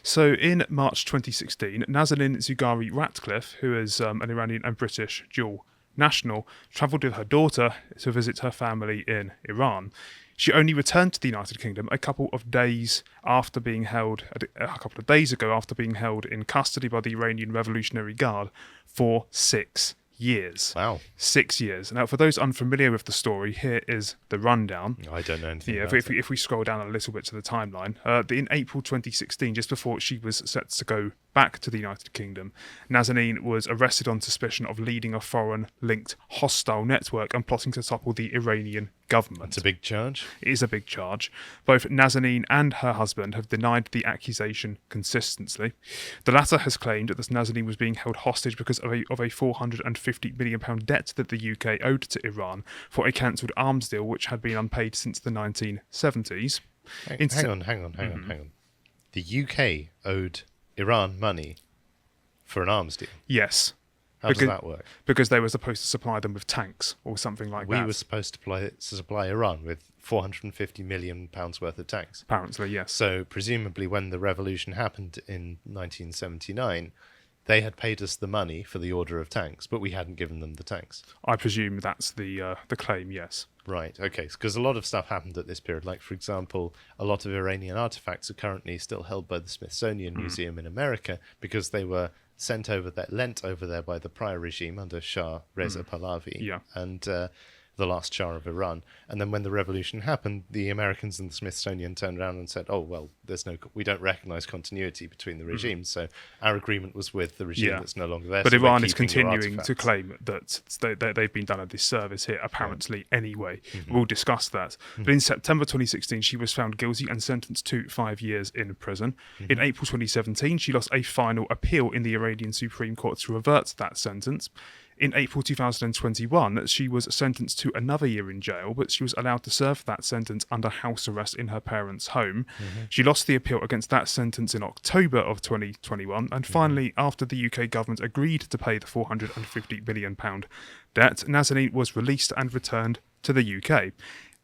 So in March 2016, Nazanin Zaghari-Ratcliffe, who is an Iranian and British dual national, travelled with her daughter to visit her family in Iran. She only returned to the United Kingdom a couple of days ago after being held in custody by the Iranian Revolutionary Guard for 6 years. Wow. 6 years. Now, for those unfamiliar with the story, here is the rundown. I don't know anything Yeah, about it. if we scroll down a little bit to the timeline, in April 2016, just before she was set to go back to the United Kingdom, Nazanin was arrested on suspicion of leading a foreign-linked hostile network and plotting to topple the Iranian government. It's a big charge. It is a big charge. Both Nazanin and her husband have denied the accusation consistently. The latter has claimed that Nazanin was being held hostage because of a £450 million debt that the UK owed to Iran for a cancelled arms deal which had been unpaid since the 1970s. Hang on. The UK owed Iran money for an arms deal. Yes. How does that work? Because they were supposed to supply them with tanks or something like that. We were supposed to supply Iran with £450 million worth of tanks. Apparently, yes. So presumably when the revolution happened in 1979, they had paid us the money for the order of tanks, but we hadn't given them the tanks. I presume that's the claim, yes. Right, okay, because a lot of stuff happened at this period. Like, for example, a lot of Iranian artifacts are currently still held by the Smithsonian Museum in America because they were lent over there by the prior regime under Shah Reza Pahlavi and the last Shah of Iran. And then when the revolution happened, the Americans and the Smithsonian turned around and said, oh, well, we don't recognize continuity between the regimes, so our agreement was with the regime that's no longer there. But so Iran is continuing to claim that they've been done a disservice here, apparently, anyway. We'll discuss that. But in September 2016, she was found guilty and sentenced to 5 years in prison. In April 2017, she lost a final appeal in the Iranian Supreme Court to revert that sentence. In April 2021, she was sentenced to another year in jail, but she was allowed to serve that sentence under house arrest in her parents' home. She lost the appeal against that sentence in October of 2021, and finally, after the UK government agreed to pay the £450 million debt, Nazanin was released and returned to the UK.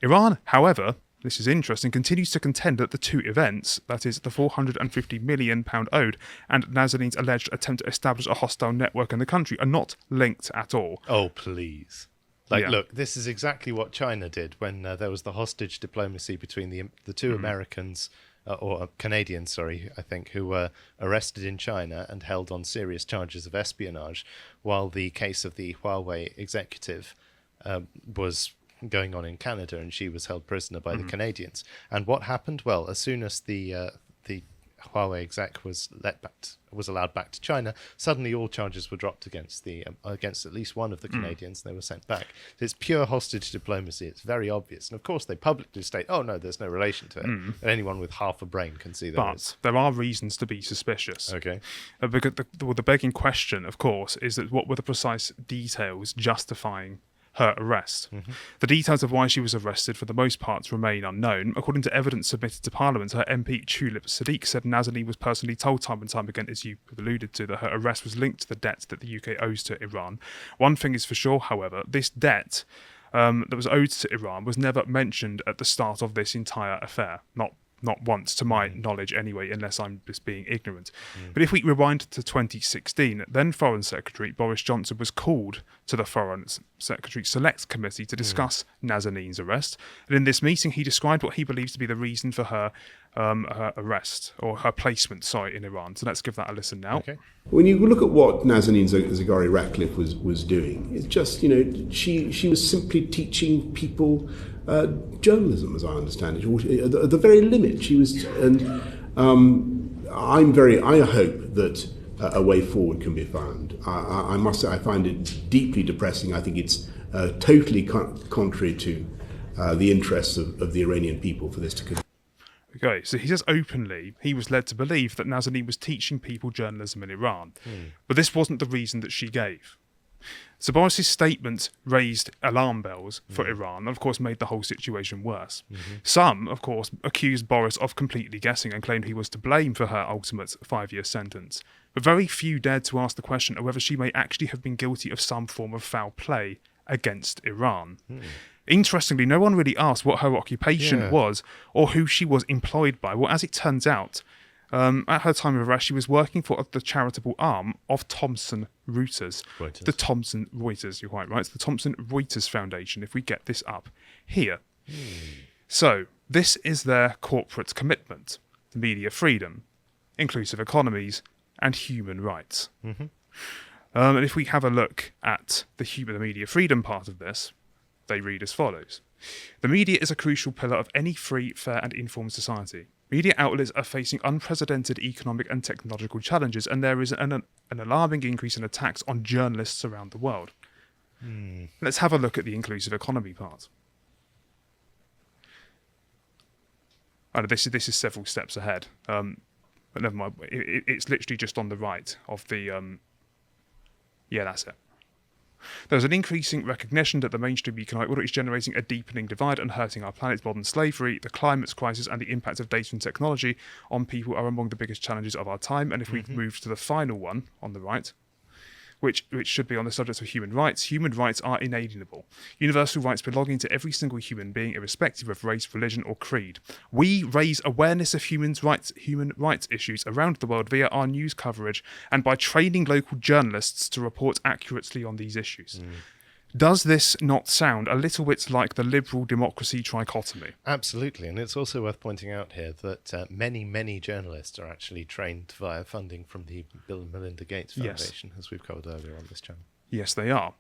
Iran, however, this is interesting, continues to contend that the two events, that is the £450 million owed and Nazanin's alleged attempt to establish a hostile network in the country, are not linked at all. Oh, please. Look, this is exactly what China did when there was the hostage diplomacy between the two Americans, or Canadians, sorry, I think, who were arrested in China and held on serious charges of espionage, while the case of the Huawei executive was going on in Canada, and she was held prisoner by the Canadians. And what happened? Well, as soon as the Huawei exec was allowed back to China, suddenly all charges were dropped against at least one of the Canadians. They were sent back. It's pure hostage diplomacy. It's very obvious, and of course they publicly state, "Oh no, there's no relation to it." And anyone with half a brain can see that. But there are reasons to be suspicious. Okay. Because the begging question, of course, is that what were the precise details justifying her arrest? The details of why she was arrested for the most part remain unknown. According to evidence submitted to Parliament, her MP Tulip Sadiq said Nazanin was personally told time and time again, as you alluded to, that her arrest was linked to the debt that the UK owes to Iran. One thing is for sure, however, this debt that was owed to Iran was never mentioned at the start of this entire affair. Not once, to my knowledge anyway, unless I'm just being ignorant. But if we rewind to 2016, then Foreign Secretary Boris Johnson was called to the Foreign Secretary Select Committee to discuss Nazanin's arrest. And in this meeting, he described what he believes to be the reason for her arrest, or her placement, in Iran. So let's give that a listen now. Okay. When you look at what Nazanin Zaghari-Ratcliffe was doing, it's just, she was simply teaching people journalism, as I understand it. At the very limit, she was, and I hope that a way forward can be found. I must say, I find it deeply depressing. I think it's totally contrary to the interests of the Iranian people for this to continue. Okay, so he says openly he was led to believe that Nazanin was teaching people journalism in Iran. But this wasn't the reason that she gave. So Boris's statement raised alarm bells for Iran and, of course, made the whole situation worse. Some, of course, accused Boris of completely guessing and claimed he was to blame for her ultimate 5-year sentence. But very few dared to ask the question of whether she may actually have been guilty of some form of foul play against Iran. Interestingly, no one really asked what her occupation was or who she was employed by. Well, as it turns out, At her time of arrest, she was working for the charitable arm of Thomson Reuters. The Thomson Reuters, you're quite right. It's the Thomson Reuters Foundation, if we get this up here. So, this is their corporate commitment: media freedom, inclusive economies, and human rights. And if we have a look at the media freedom part of this, they read as follows. The media is a crucial pillar of any free, fair and informed society. Media outlets are facing unprecedented economic and technological challenges, and there is an alarming increase in attacks on journalists around the world. Let's have a look at the inclusive economy part. This is several steps ahead, but never mind. It's literally just on the right of the... Yeah, that's it. There's an increasing recognition that the mainstream economic order is generating a deepening divide and hurting our planet's modern slavery. The climate crisis and the impact of data and technology on people are among the biggest challenges of our time. And if we move to the final one on the right, which should be on the subject of human rights are inalienable. Universal rights belonging to every single human being, irrespective of race, religion, or creed. We raise awareness of human rights issues around the world via our news coverage and by training local journalists to report accurately on these issues. Does this not sound a little bit like the liberal democracy trichotomy? Absolutely, and it's also worth pointing out here that many journalists are actually trained via funding from the Bill and Melinda Gates Foundation, as we've covered earlier on this channel. Yes, they are.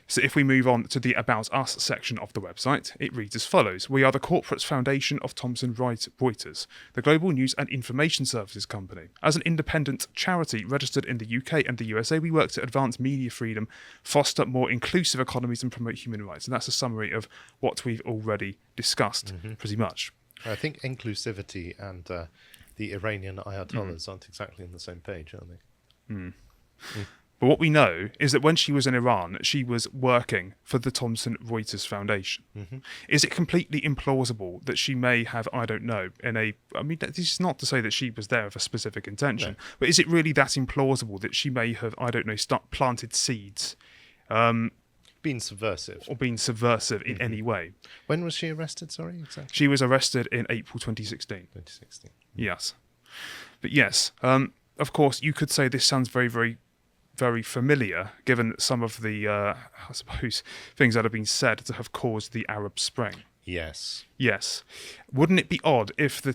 So if we move on to the About Us section of the website, it reads as follows. We are the corporate foundation of Thomson Reuters, the global news and information services company. As an independent charity registered in the UK and the USA, we work to advance media freedom, foster more inclusive economies and promote human rights. And that's a summary of what we've already discussed, pretty much. I think inclusivity and the Iranian Ayatollahs aren't exactly on the same page, are they? But what we know is that when she was in Iran, she was working for the Thomson Reuters Foundation. Is it completely implausible that she may have, I don't know, this is not to say that she was there with a specific intention, but is it really that implausible that she may have, I don't know, planted seeds? Been subversive. Or been subversive in any way. When was she arrested, sorry, exactly? She was arrested in April 2016. Yes. But yes, of course, you could say this sounds very, very familiar, given some of the, I suppose, things that have been said to have caused the Arab Spring. Yes. Wouldn't it be odd if the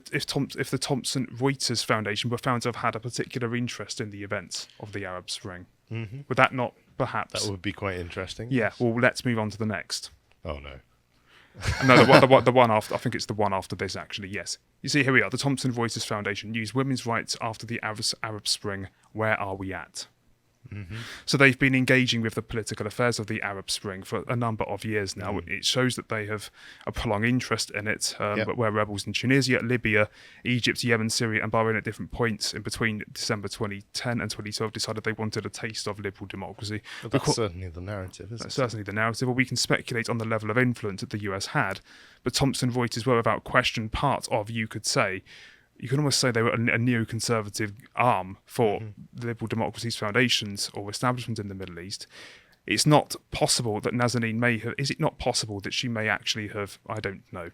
Thomson Reuters Foundation were found to have had a particular interest in the events of the Arab Spring? Would that not, perhaps? That would be quite interesting. Yeah. Well, let's move on to the next. Oh no. No, the one after. I think it's the one after this, actually. Yes. You see, here we are. The Thomson Reuters Foundation used women's rights after the Arab Spring. Where are we at? So they've been engaging with the political affairs of the Arab Spring for a number of years now. It shows that they have a prolonged interest in it, where rebels in Tunisia, Libya, Egypt, Yemen, Syria and Bahrain at different points in between December 2010 and 2012 decided they wanted a taste of liberal democracy. Well, that's certainly the narrative, isn't it? That's certainly the narrative. Well, we can speculate on the level of influence that the US had, but Thomson Reuters were without question part of, you could almost say they were a neoconservative arm for the liberal democracies foundations or establishment in the Middle East. It's not possible that Nazanin may have... Is it not possible that she may actually have... I don't know.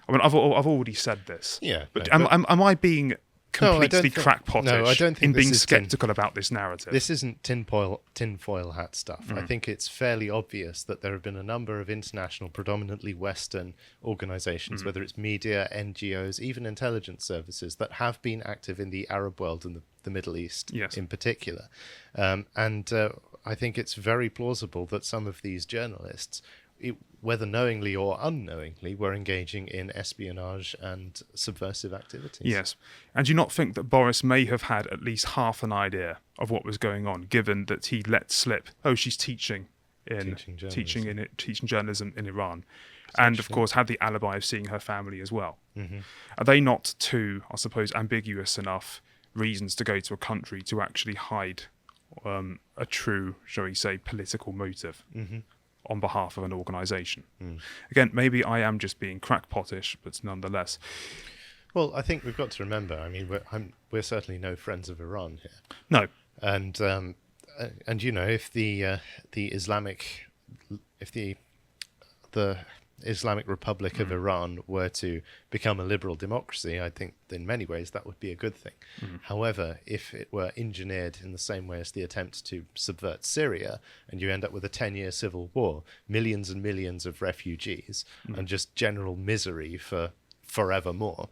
I mean, I've already said this. Yeah. But am I being completely crackpottish in being sceptical about this narrative? This isn't tinfoil hat stuff. I think it's fairly obvious that there have been a number of international, predominantly Western organisations, whether it's media, NGOs, even intelligence services, that have been active in the Arab world and the Middle East in particular. And I think it's very plausible that some of these journalists, whether knowingly or unknowingly, were engaging in espionage and subversive activities. Yes. And do you not think that Boris may have had at least half an idea of what was going on, given that he let slip, she's teaching journalism in Iran, and of course had the alibi of seeing her family as well. Are they not too, I suppose, ambiguous enough reasons to go to a country to actually hide a true, shall we say, political motive on behalf of an organisation? Again, maybe I am just being crackpottish, but nonetheless. Well, I think we've got to remember, I mean, we're certainly no friends of Iran here. No. And you know, if the Islamic Republic of Iran were to become a liberal democracy, I think in many ways that would be a good thing. However, if it were engineered in the same way as the attempt to subvert Syria, and you end up with a 10-year civil war, millions and millions of refugees, and just general misery for forevermore,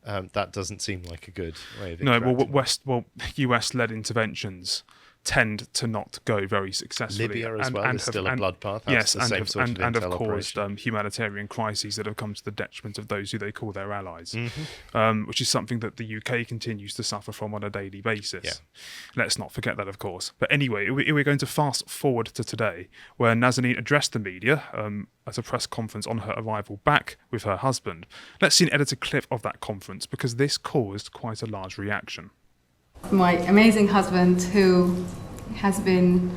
that doesn't seem like a good way of interacting. US-led interventions tend to not go very successfully. Libya as well is still a bloodbath. That's the same sort of intel and have caused operation. humanitarian crises that have come to the detriment of those who they call their allies, which is something that the UK continues to suffer from on a daily basis. Yeah. Let's not forget that, of course. But anyway, we're going to fast forward to today, where Nazanin addressed the media at a press conference on her arrival back with her husband. Let's see an edited clip of that conference, because this caused quite a large reaction. My amazing husband, who has been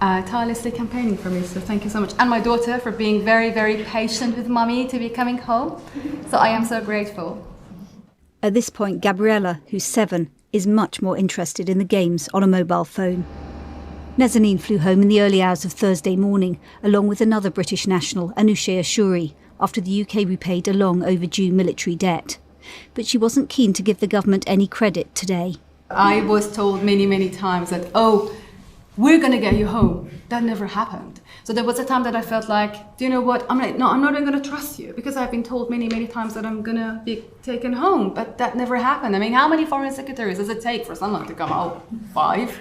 tirelessly campaigning for me, so thank you so much. And my daughter for being very, very patient with mummy to be coming home. So I am so grateful. At this point, Gabriella, who's 7, is much more interested in the games on a mobile phone. Nazanin flew home in the early hours of Thursday morning, along with another British national, Anousheh Ashouri, after the UK repaid a long overdue military debt. But she wasn't keen to give the government any credit today. I was told many, many times that, oh, we're going to get you home. That never happened. So there was a time that I felt like, do you know what? I'm not even going to trust you, because I've been told many, many times that I'm going to be taken home. But that never happened. I mean, how many foreign secretaries does it take for someone to come home? 5.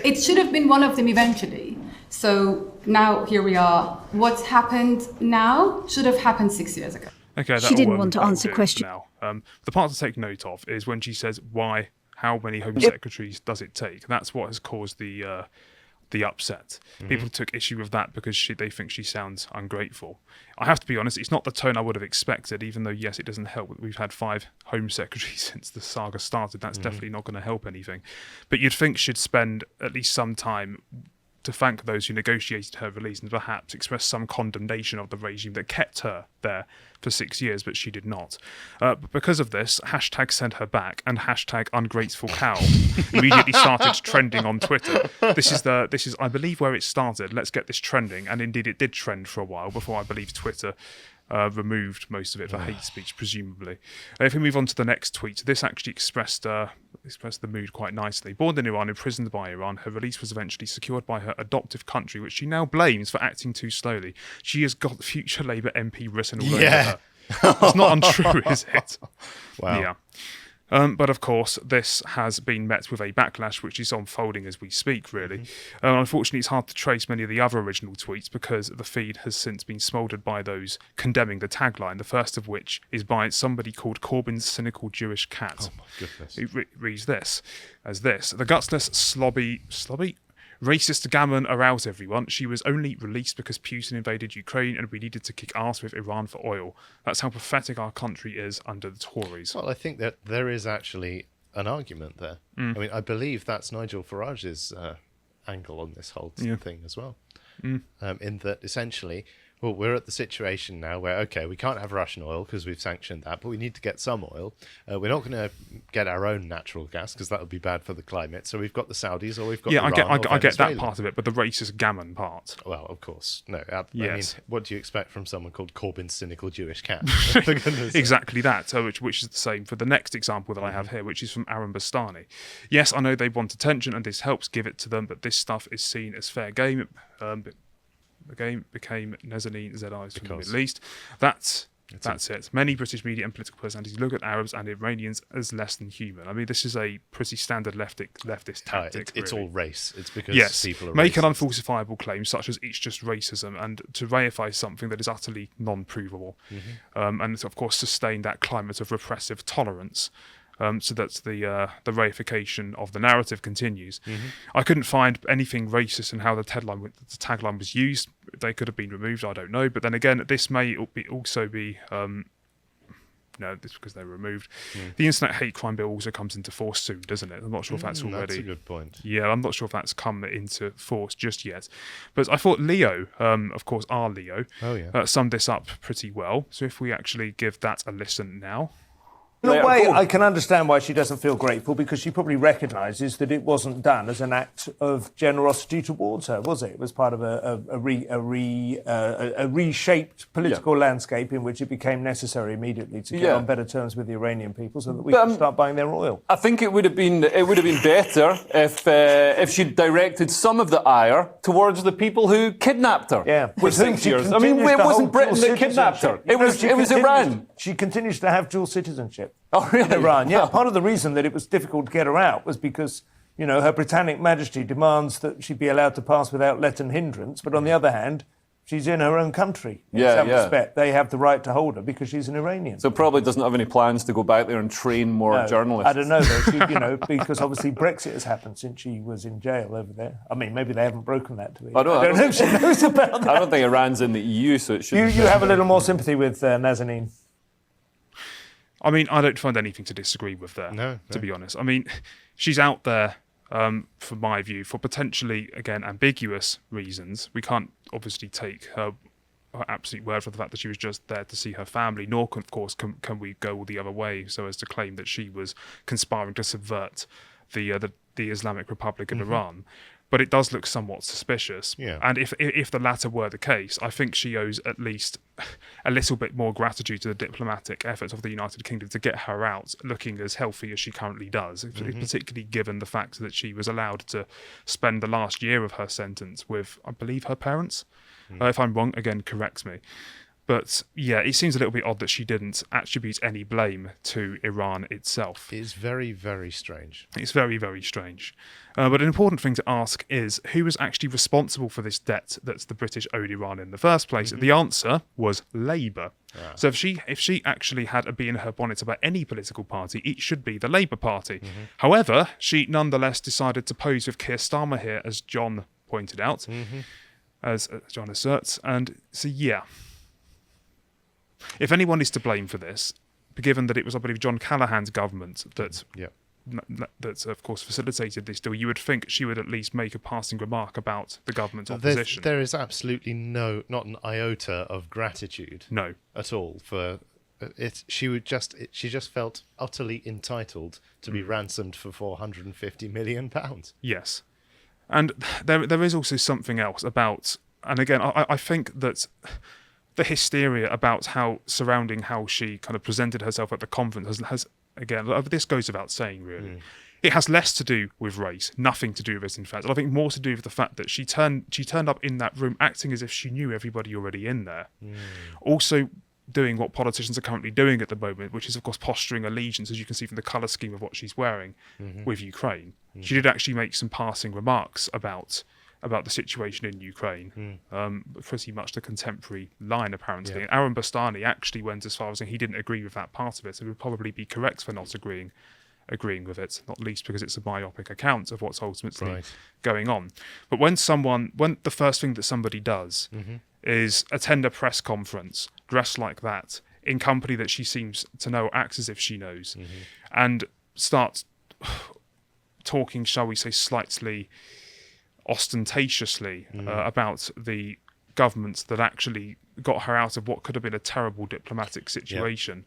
It should have been one of them eventually. So now here we are. What's happened now should have happened 6 years ago. Okay, she didn't want to answer questions. Now, the part to take note of is when she says, why, how many Home Secretaries does it take? That's what has caused the upset. People took issue with that because they think she sounds ungrateful. I have to be honest, it's not the tone I would have expected, even though, yes, it doesn't help. We've had 5 Home Secretaries since the saga started. That's definitely not going to help anything. But you'd think she'd spend at least some time to thank those who negotiated her release and perhaps express some condemnation of the regime that kept her there for 6 years, but she did not. But because of this, hashtag send her back and hashtag ungrateful cow immediately started trending on Twitter. This is, I believe, where it started. Let's get this trending. And indeed, it did trend for a while before I believe Twitter removed most of it for hate speech, presumably. If we move on to the next tweet, this actually expressed the mood quite nicely. Born in Iran, imprisoned by Iran, her release was eventually secured by her adoptive country, which she now blames for acting too slowly. She has got future Labour MP written all over her. It's not untrue, is it? Wow. Yeah. But of course, this has been met with a backlash, which is unfolding as we speak, really. Unfortunately, it's hard to trace many of the other original tweets because the feed has since been smouldered by those condemning the tagline, the first of which is by somebody called Corbyn's cynical Jewish cat. Oh, my goodness. It reads this as this. The gutless, slobby, racist gammon aroused everyone. She was only released because Putin invaded Ukraine and we needed to kick ass with Iran for oil. That's how pathetic our country is under the Tories. Well, I think that there is actually an argument there. I mean, I believe that's Nigel Farage's angle on this whole thing as well. In that essentially, well, we're at the situation now where, okay, we can't have Russian oil because we've sanctioned that, but we need to get some oil. We're not going to get our own natural gas because that would be bad for the climate. So we've got the Saudis or we've got Iran I get that part of it, but the racist gammon part. Well, of course. No, I Yes. mean, what do you expect from someone called Corbyn's cynical Jewish cat? For goodness sake. Exactly that, which is the same for the next example that I have here, which is from Aaron Bastani. Yes, I know they want attention and this helps give it to them, but this stuff is seen as fair game. The game became Nazanin Zaghari from the Middle East. That's it. Many British media and political personalities look at Arabs and Iranians as less than human. I mean, this is a pretty standard leftist tactic. It's really. all race. It's because people are make racist. an unfalsifiable claim such as it's just racism and to reify something that is utterly non-provable. And of course sustain that climate of repressive tolerance. So that the reification of the narrative continues. I couldn't find anything racist in how the tagline was used. They could have been removed, I don't know. But then again, this may also be this because they're removed. The Internet Hate Crime Bill also comes into force soon, doesn't it? I'm not sure if that's already. That's a good point. Yeah, I'm not sure if that's come into force just yet. But I thought Leo, of course, our Leo, summed this up pretty well. So if we actually give that a listen now. In a way, I can understand why she doesn't feel grateful, because she probably recognises that it wasn't done as an act of generosity towards her, was it? It was part of a reshaped political landscape in which it became necessary immediately to get on better terms with the Iranian people so that we could start buying their oil. I think it would have been better if she'd directed some of the ire towards the people who kidnapped her. Yeah, for 6 years. I mean, it wasn't Britain that kidnapped her. It was Iran. She continues to have dual citizenship. Oh, really? In Iran, yeah. Part of the reason that it was difficult to get her out was because, you know, Her Britannic Majesty demands that she be allowed to pass without let and hindrance, but on the other hand, she's in her own country. In some respect, they have the right to hold her because she's an Iranian. So probably doesn't have any plans to go back there and train more journalists. I don't know, though. Because obviously Brexit has happened since she was in jail over there. I mean, maybe they haven't broken that to me. I don't know if she knows about that. I don't think Iran's in the EU, so it should. You have a little more sympathy with Nazanin. I mean, I don't find anything to disagree with there, to be honest. I mean, she's out there, from my view, for potentially, again, ambiguous reasons. We can't obviously take her absolute word for the fact that she was just there to see her family, nor, of course, can we go all the other way so as to claim that she was conspiring to subvert the Islamic Republic of Iran. But it does look somewhat suspicious. Yeah. And if the latter were the case, I think she owes at least a little bit more gratitude to the diplomatic efforts of the United Kingdom to get her out looking as healthy as she currently does, particularly given the fact that she was allowed to spend the last year of her sentence with, I believe, her parents. If I'm wrong, again, correct me. But yeah, it seems a little bit odd that she didn't attribute any blame to Iran itself. It's very, very strange. It's very, very strange. But an important thing to ask is, who was actually responsible for this debt that the British owed Iran in the first place? The answer was Labour. So if she actually had a bee in her bonnet about any political party, it should be the Labour Party. However, she nonetheless decided to pose with Keir Starmer here, as John pointed out, as John asserts. And so, yeah. If anyone is to blame for this, given that it was, I believe, John Callaghan's government that, of course, facilitated this deal, you would think she would at least make a passing remark about the government's opposition. There is absolutely not an iota of gratitude at all for it. She just felt utterly entitled to be ransomed for £450 million. Yes. And there is also something else about, and again, I think that the hysteria about surrounding how she kind of presented herself at the conference has again, this goes without saying, really. It has less to do with race, nothing to do with it, in fact. I think more to do with the fact that she turned up in that room acting as if she knew everybody already in there. Also doing what politicians are currently doing at the moment, which is, of course, posturing allegiance, as you can see from the colour scheme of what she's wearing with Ukraine. She did actually make some passing remarks about the situation in Ukraine, pretty much the contemporary line, apparently. And Aaron Bastani actually went as far as saying he didn't agree with that part of it, so he would probably be correct for not agreeing with it, not least because it's a myopic account of what's ultimately going on. But when the first thing that somebody does is attend a press conference dressed like that, in company that she seems to know, acts as if she knows, and starts talking, shall we say, slightly ostentatiously about the governments that actually got her out of what could have been a terrible diplomatic situation,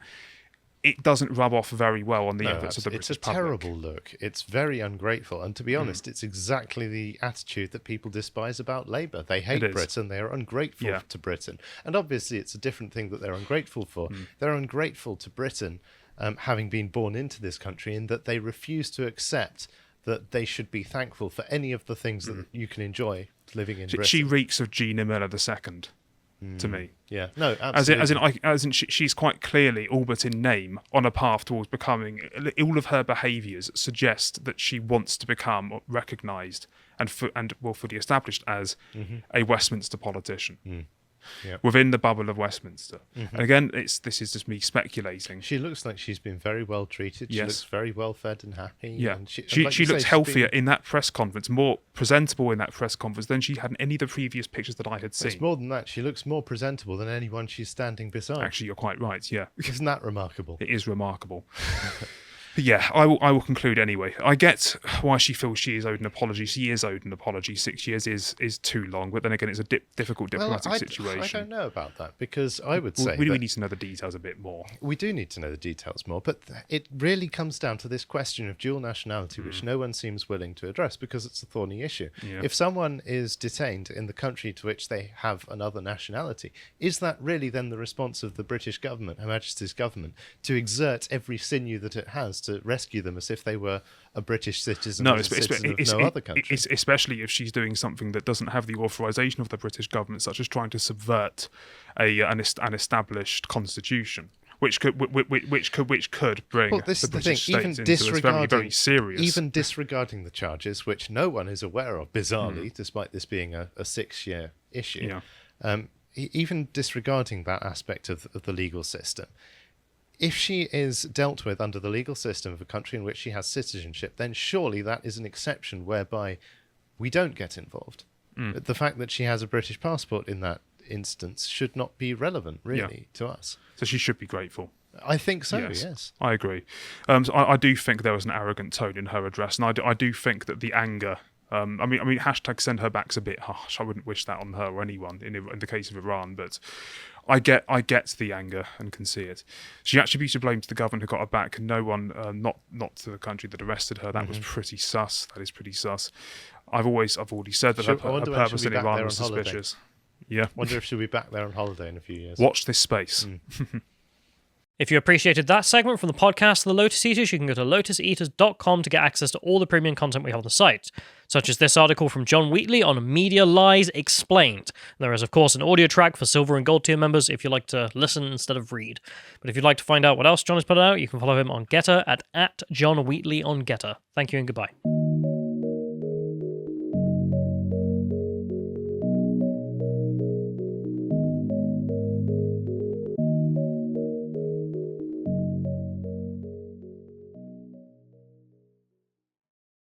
it doesn't rub off very well on the efforts of the British public. It's a terrible look. It's very ungrateful. And to be honest, it's exactly the attitude that people despise about Labour. They hate Britain. They are ungrateful to Britain. And obviously it's a different thing that they're ungrateful for. They're ungrateful to Britain, having been born into this country, in that they refuse to accept that they should be thankful for any of the things that you can enjoy living in Britain. She reeks of Gina Miller II to me. Yeah, no, absolutely. As in she's quite clearly, all but in name, on a path towards becoming. All of her behaviours suggest that she wants to become recognised and fully established as a Westminster politician. Within the bubble of Westminster. And again, this is just me speculating. She looks like she's been very well treated. She looks very well fed and happy. Yeah, and she looks healthier in that press conference, more presentable in that press conference than she had in any of the previous pictures that I had seen. It's more than that. She looks more presentable than anyone she's standing beside. Actually, you're quite right, yeah. Isn't that remarkable? It is remarkable. Yeah, I will conclude anyway. I get why she feels she is owed an apology. She is owed an apology. 6 years is too long, but then again, it's a difficult diplomatic situation. I don't know about that, because I would say we need to know the details a bit more. We do need to know the details more, but it really comes down to this question of dual nationality, which no one seems willing to address because it's a thorny issue. Yeah. If someone is detained in the country to which they have another nationality, is that really then the response of the British government, Her Majesty's government, to exert every sinew that it has to rescue them as if they were a British citizen, no, a citizen of no other country? It's especially if she's doing something that doesn't have the authorization of the British government, such as trying to subvert an established constitution, which could bring the British states into this very, very serious. Even disregarding the charges, which no one is aware of, bizarrely, despite this being a 6-year issue, even disregarding that aspect of the legal system, if she is dealt with under the legal system of a country in which she has citizenship, then surely that is an exception whereby we don't get involved. The fact that she has a British passport in that instance should not be relevant, really, to us. So she should be grateful. I think so, yes. I agree. So I do think there was an arrogant tone in her address, and I do think that the anger... I mean, hashtag send her back's a bit harsh. I wouldn't wish that on her or anyone in the case of Iran, but I get the anger and can see it. She attributes blame to the government who got her back, and no one, not to the country that arrested her. That was pretty sus. That is pretty sus. I've already said that her purpose in Iran was suspicious. Yeah. Wonder if she'll be back there on holiday in a few years. Watch this space. If you appreciated that segment from the podcast The Lotus Eaters, you can go to lotuseaters.com to get access to all the premium content we have on the site, such as this article from John Wheatley on Media Lies Explained. There is, of course, an audio track for Silver and Gold tier members if you like to listen instead of read. But if you'd like to find out what else John has put out, you can follow him on Getter at John Wheatley on Getter. Thank you and goodbye.